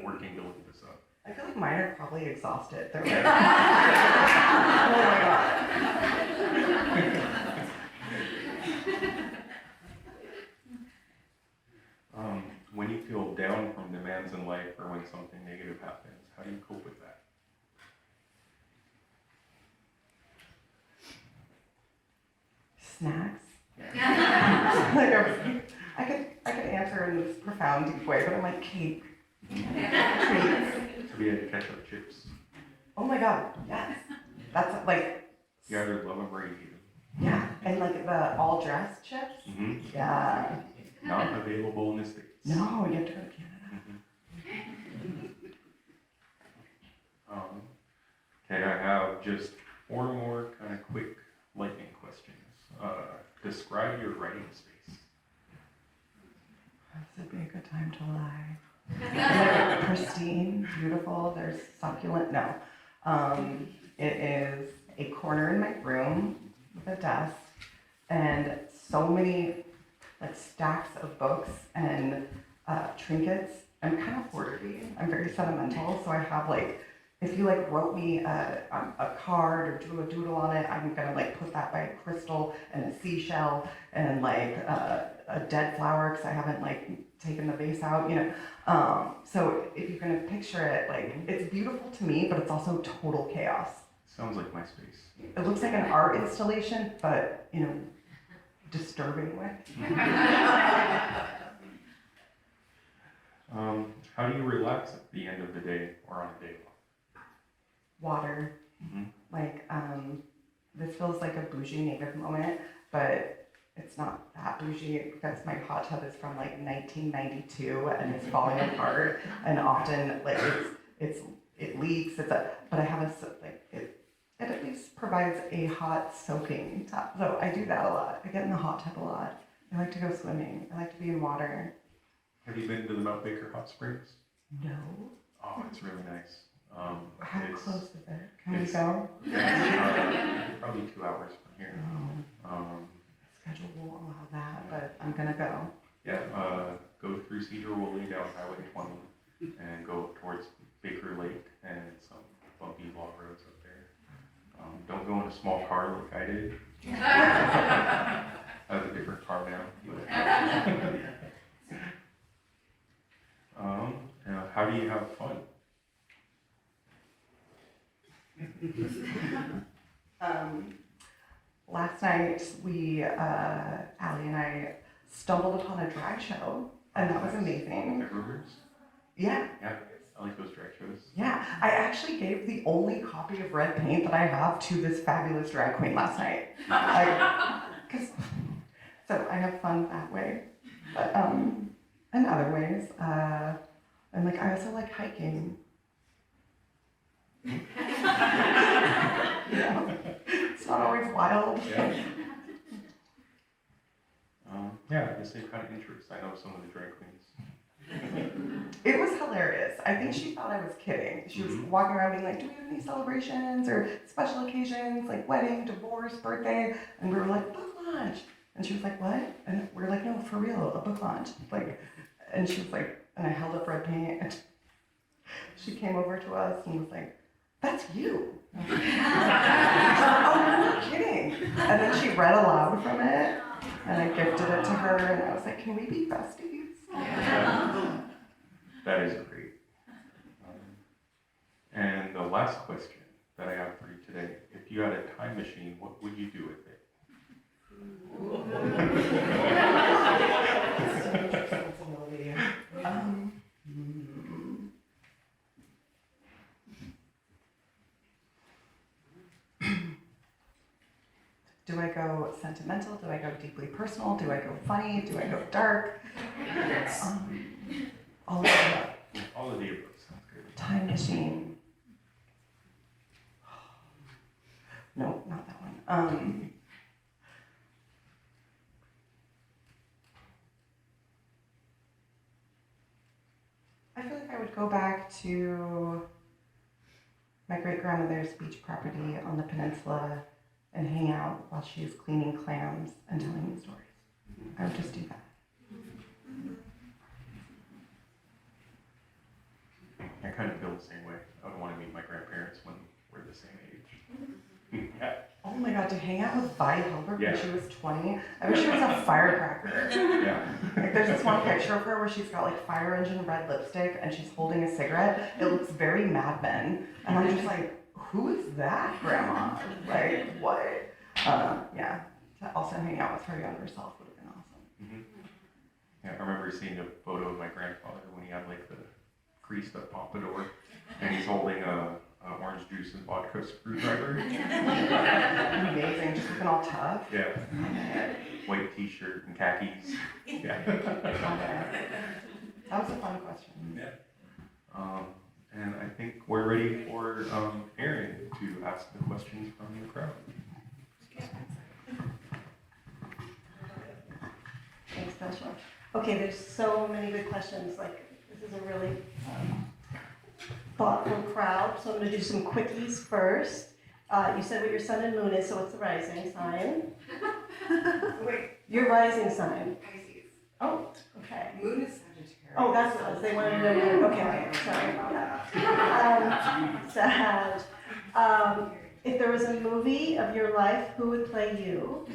working to lift us up. I feel like mine are probably exhausted. They're like, oh my God. When you feel down from demands in life or when something negative happens, how do you cope with that? Snacks. I could answer in this profound, deep way, but I'm like, cake. Treats. So we had ketchup chips. Oh my God, yes. That's like, You either love them or you hate them. yeah. And like the all dressed chips. Mm-hmm. Yeah. Not available in the States. No, you have to go to Canada. Okay, I have just 4 more kind of quick lightning questions. Describe your writing space. This would be a good time to lie. Like, pristine, beautiful, there's succulent, no. It is a corner in my room with a desk and so many like stacks of books and trinkets. I'm kind of hoardery. I'm very sentimental, so I have like, if you like wrote me a card or drew a doodle on it, I'm gonna like put that by a crystal and a seashell and like a dead flower because I haven't like taken the vase out, you know. So if you're gonna picture it, like it's beautiful to me, but it's also total chaos. Sounds like my space. It looks like an art installation, but you know, disturbing way. How do you relax at the end of the day or on a day off? Water. Mm-hmm. Like, this feels like a bougie native moment, but it's not that bougie because my hot tub is from like 1992 and it's falling apart, and often like it leaks. But I have it at least provides a hot soaking tub, so I do that a lot. I get in the hot tub a lot. I like to go swimming. I like to be in water. Have you been to the Mount Baker Hot Springs? No. Oh, it's really nice. How close is it? Can we go? Probably 2 hours from here. Schedule won't allow that, but I'm gonna go. Yeah, go through Cedar Woolley down Highway 20 and go towards Baker Lake and some bumpy log roads up there. go in a small car like I did. I have a different car now. How do you have fun? Last night, Allie and I stumbled upon a drag show, and that was amazing. At Rivers? Yeah, Yeah, I like those drag shows. yeah. I actually gave the only copy of red paint that I have to this fabulous drag queen last night. So I have fun that way. But in other ways, and like I also like hiking. Yeah. It's not always wild. Yeah. Yeah, I guess they kind of interest. I know some of the drag queens. It was hilarious. I think she thought I was kidding. She was walking around being like, do we have any celebrations or special occasions, like wedding, divorce, birthday? And we were like, book launch. And she was like, what? And we were like, no, for real, a book launch. Like, and she was like, and I held up red paint. And she came over to us and was like, that's you. I was like, oh, you're not kidding. And then she read aloud from it, and I gifted it to her, and I was like, can we be besties? That is great. And the last question that I have for you today, if you had a time machine, what would you do with it? Do I go sentimental? Do I go deeply personal? Do I go funny? Do I go dark? All of the above. All of the above sounds good. Time machine. No, not that one. I feel like I would go back to my great-grandmother's beach property on the peninsula and hang out while she was cleaning clams and telling me stories. I would just do that. I kind of feel the same way. I would want to meet my grandparents when we're the same age. Yeah. Oh my God, to hang out with Vi Hilbert Yeah. when she was 20? I wish she was a firecracker. Yeah. Like, there's this one picture of her where she's got like fire engine red lipstick and she's holding a cigarette. It looks very Mad Men. And I'm just like, who is that grandma? Like, what? Yeah, to also hang out with her younger self would have been awesome. Yeah, I remember seeing a photo of my grandfather when he had like the creased up pompadour, and he's holding a orange juice and vodka screwdriver. Amazing, just looking all tough. Yeah. White t-shirt and khakis. Yeah. That was a fun question. Yeah. And I think we're ready for Erin to ask the questions from the crowd. Thanks, Sasha. Okay, there's so many good questions. Like, this is a really thoughtful crowd. So I'm going to do some quickies first. You said what your sun and moon is, so what's the rising sign? Wait, Your rising sign. Pisces. Oh, okay. Moon is Sagittarius. Oh, that's what it was. They wanted to know your, okay, sorry. Sag. If there was a movie of your life, who would play you?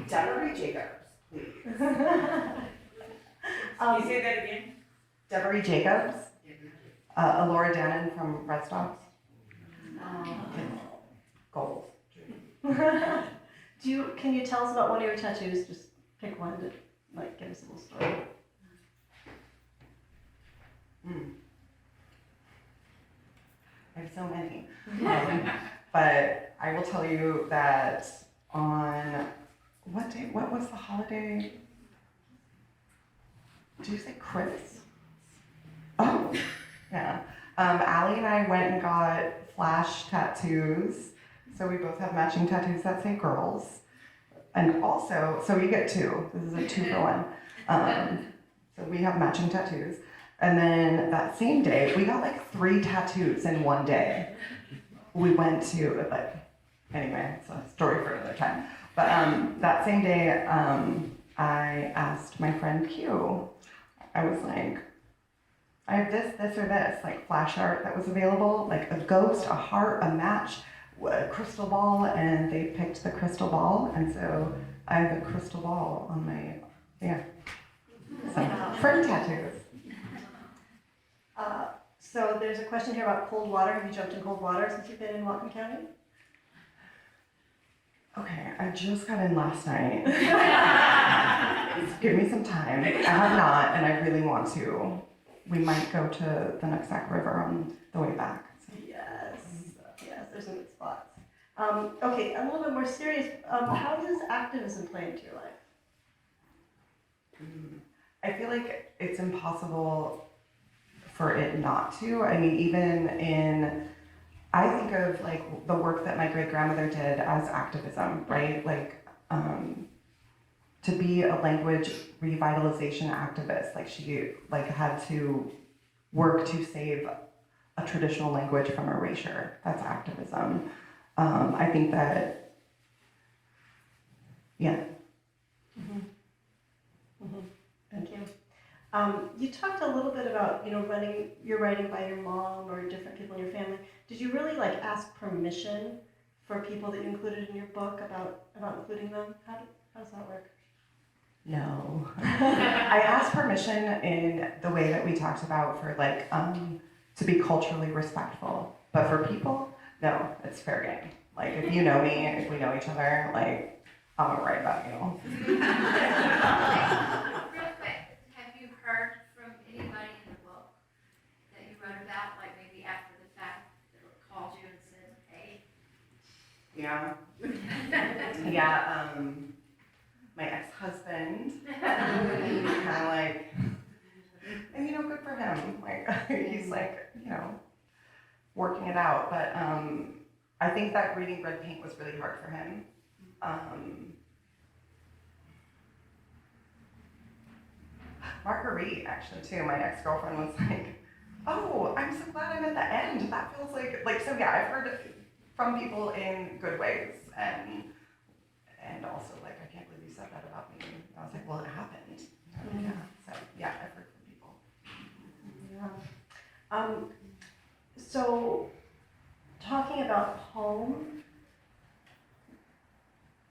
Deborah Jacobs, please. Can you say that again? Deborah Jacobs, Alora Dannon from Red Stocks. Goals. Can you tell us about one of your tattoos? Just pick one to like give us a little story. I have so many. But I will tell you that on what day? What was the holiday? Did you say Chris? Oh, yeah. Allie and I went and got flash tattoos. So we both have matching tattoos that say girls. And also, so you get two. This is a 2-for-1. So we have matching tattoos. And then that same day, we got like 3 tattoos in one day. We went to, like, anyway, it's a story for another time. But that same day, I asked my friend Q, I was like, I have this, or this, like flash art that was available, like a ghost, a heart, a match, a crystal ball, and they picked the crystal ball, and so I have a crystal ball on my, yeah. So, friend tattoos. So there's a question here about cold water. Have you jumped in cold water since you've been in Whatcom County? Okay, I just got in last night. Give me some time. I have not, and I really want to. We might go to the Nooksack River on the way back. So. Yes, there's some good spots. Okay, a little bit more serious. How does activism play into your life? I feel like it's impossible for it not to. I mean, even in, I think of like the work that my great grandmother did as activism, right? Like, to be a language revitalization activist, like she like had to work to save a traditional language from erasure. That's activism. I think that, yeah. Thank you. You talked a little bit about, you're writing by your mom or different people in your family. Did you really like ask permission for people that you included in your book about including them? How does that work? No. I asked permission in the way that we talked about for like, to be culturally respectful. But for people, no, it's fair game. Like if you know me, if we know each other, like I'm gonna write about you. Real quick, have you heard from anybody in the book that you wrote about, like maybe after the fact, that called you and said, hey? Yeah. Yeah, my ex-husband, kind of like, and good for him. Like he's like, working it out. But I think that reading Red Paint was really hard for him. Marguerite, actually, too, my ex-girlfriend was like, oh, I'm so glad I'm at the end. That feels like so yeah, I've heard from people in good ways, and also like, I can't believe you said that about me. I was like, well, it happened. Yeah, so yeah, I've heard from people. Yeah. So, talking about home,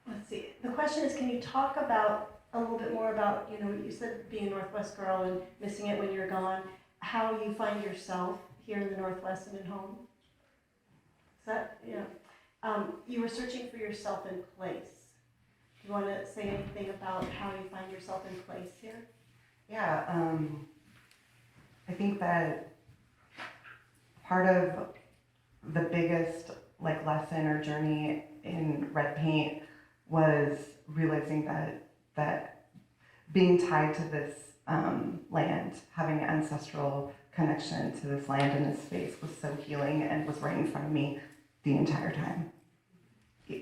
let's see, the question is, can you talk about a little bit more about, you said being a Northwest girl and missing it when you're gone, how you find yourself here in the Northwest and at home? Is that, you were searching for yourself in place. Do you want to say anything about how you find yourself in place here? Yeah, I think that part of the biggest lesson or journey in Red Paint was realizing that being tied to this land, having an ancestral connection to this land and this space was so healing and was right in front of me the entire time.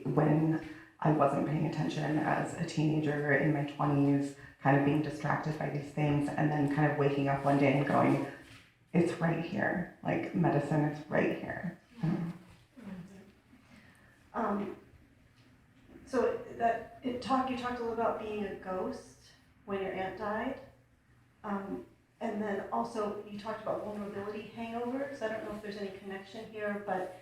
When I wasn't paying attention as a teenager in my 20s, kind of being distracted by these things, and then kind of waking up one day and going, it's right here. Like medicine is right here. So you talked a little about being a ghost when your aunt died, and then also you talked about vulnerability hangovers. I don't know if there's any connection here, but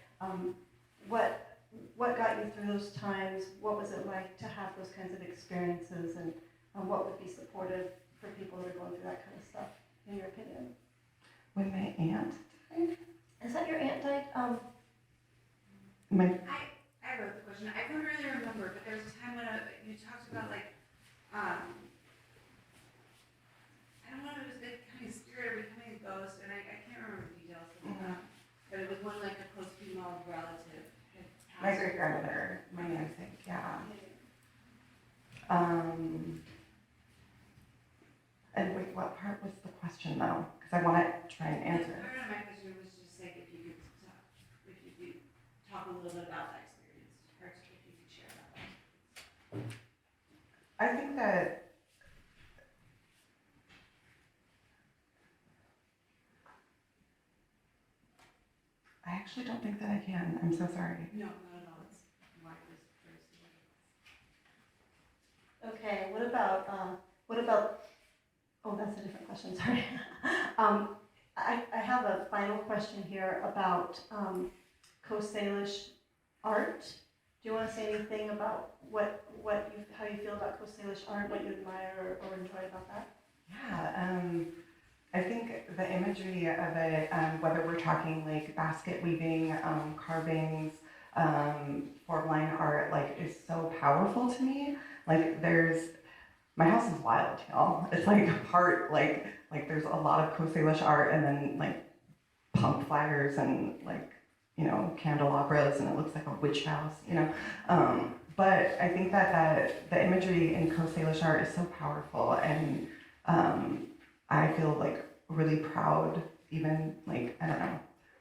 what got you through those times? What was it like to have those kinds of experiences, and what would be supportive for people that are going through that kind of stuff, in your opinion? When my aunt died? Is that your aunt died? I wrote the question. I couldn't really remember, but there was a time when you talked about I don't know if it was the kind of spirit or becoming a ghost, and I can't remember the details of it. But it was one like a close female relative had passed. My great grandmother, my namesake, yeah. And wait, what part was the question though? Because I want to try and answer it. Part of my question was just like if you could talk a little bit about that experience, or if you could share that one. I think that I actually don't think that I can. I'm so sorry. No, not at all. It's why it was first. Okay. What about? Oh, that's a different question. Sorry. I have a final question here about Coast Salish art. Do you want to say anything about how you feel about Coast Salish art, what you admire or enjoy about that? Yeah, I think the imagery of it, whether we're talking like basket weaving, carvings, form line art, like is so powerful to me. Like my house is wild, y'all. It's like part like there's a lot of Coast Salish art and then like punk flaggers and like, you know, candelabras, and it looks like a witch house, you know. But I think that the imagery in Coast Salish art is so powerful, and I feel like really proud, even like, I don't know,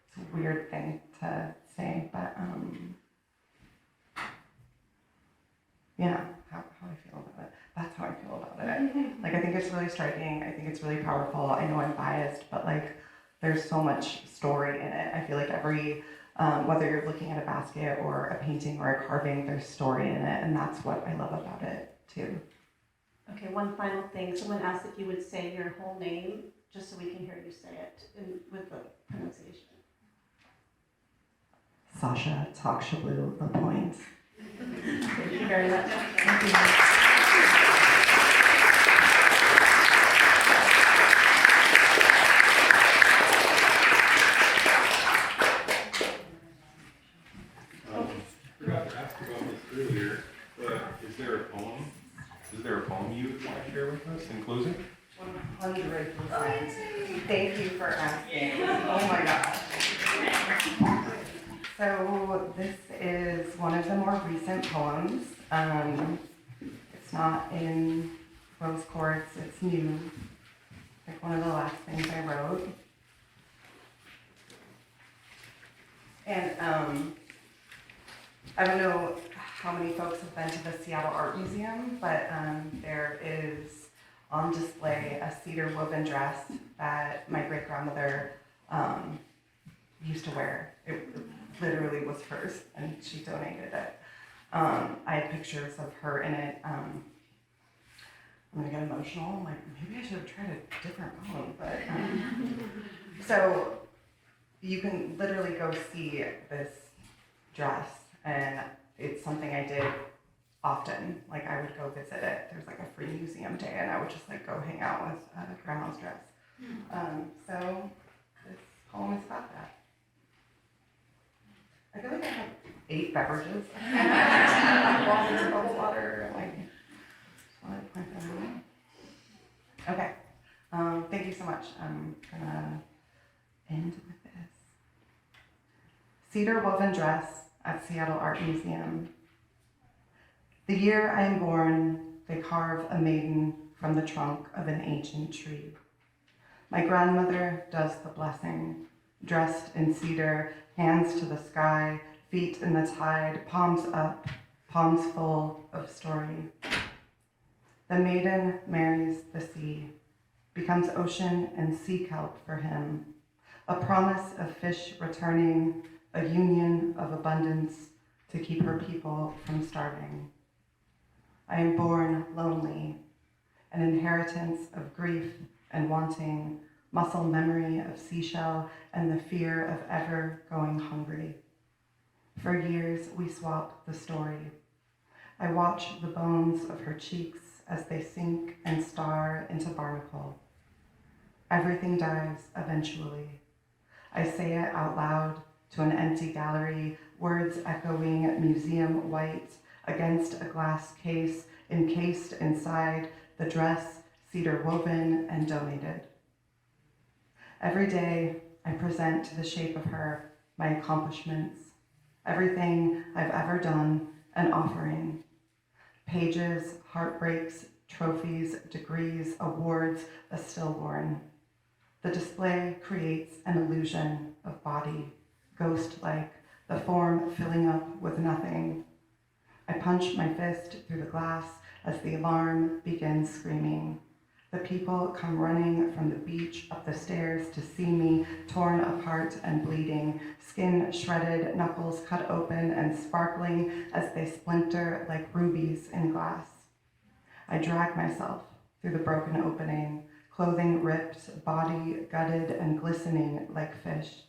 it's a weird thing to say, but yeah, how I feel about it. That's how I feel about it. Like, I think it's really striking. I think it's really powerful. I know I'm biased, but like, there's so much story in it. I feel like every, whether you're looking at a basket or a painting or a carving, there's story in it, and that's what I love about it too. Okay, one final thing. Someone asked if you would say your whole name, just so we can hear you say it with the pronunciation. Sasha taqʷšəblu, LaPointe. Thank you very much. Thank you. Forgot to ask about this earlier, but is there a poem you would want to share with us in closing? 100%. Thank you for asking. Oh my gosh. So this is one of the more recent poems. It's not in rose quartz, it's new. Like one of the last things I wrote. And I don't know how many folks have been to the Seattle Art Museum, but there is on display a cedar woven dress that my great-grandmother used to wear. It literally was hers, and she donated it. I had pictures of her in it. I'm gonna get emotional. I'm like, maybe I should have tried a different poem, but so you can literally go see this dress, and it's something I did often. Like, I would go visit it. There's like a free museum day, and I would just like go hang out with grandma's dress. So this poem is about that. I feel like I have 8 beverages. Water, bubble water, like, just wanted to point that out. Okay, thank you so much. I'm gonna end with this. Cedar woven dress at Seattle Art Museum. The year I am born, they carve a maiden from the trunk of an ancient tree. My grandmother does the blessing, dressed in cedar, hands to the sky, feet in the tide, palms up, palms full of story. The maiden marries the sea, becomes ocean and sea kelp for him, a promise of fish returning, a union of abundance to keep her people from starving. I am born lonely, an inheritance of grief and wanting, muscle memory of seashell and the fear of ever going hungry. For years we swapped the story. I watch the bones of her cheeks as they sink and star into barnacle. Everything dies eventually. I say it out loud to an empty gallery, words echoing museum white against a glass case encased inside the dress, cedar woven and donated. Every day I present to the shape of her my accomplishments, everything I've ever done, an offering. Pages, heartbreaks, trophies, degrees, awards, a stillborn. The display creates an illusion of body, ghost-like, the form filling up with nothing. I punch my fist through the glass as the alarm begins screaming. The people come running from the beach up the stairs to see me, torn apart and bleeding, skin shredded, knuckles cut open and sparkling as they splinter like rubies in glass. I drag myself through the broken opening, clothing ripped, body gutted and glistening like fish.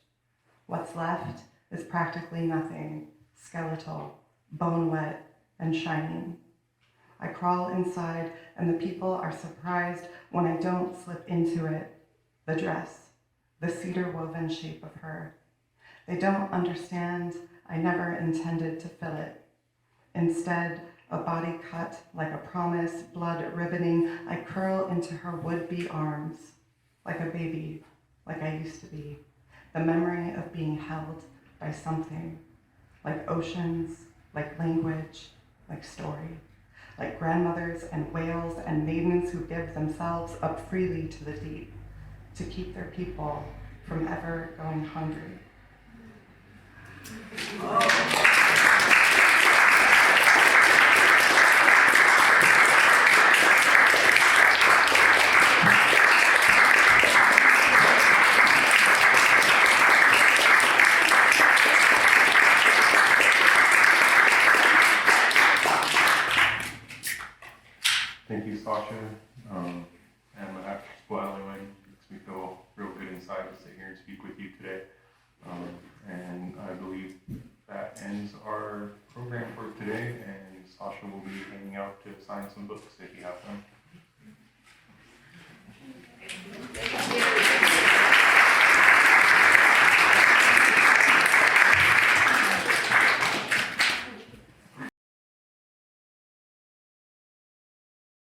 What's left is practically nothing, skeletal, bone wet, and shining. I crawl inside, and the people are surprised when I don't slip into it. The dress, the cedar woven shape of her. They don't understand I never intended to fill it. Instead, a body cut like a promise, blood ribboning, I curl into her would-be arms, like a baby, like I used to be. The memory of being held by something, like oceans, like language, like story, like grandmothers and whales and maidens who give themselves up freely to the deep, to keep their people from ever going hungry. Thank you, Sasha. And the after school alleyway makes me feel real good inside to sit here and speak with you today. And I believe that ends our program for today, and Sasha will be hanging out to sign some books if you have them.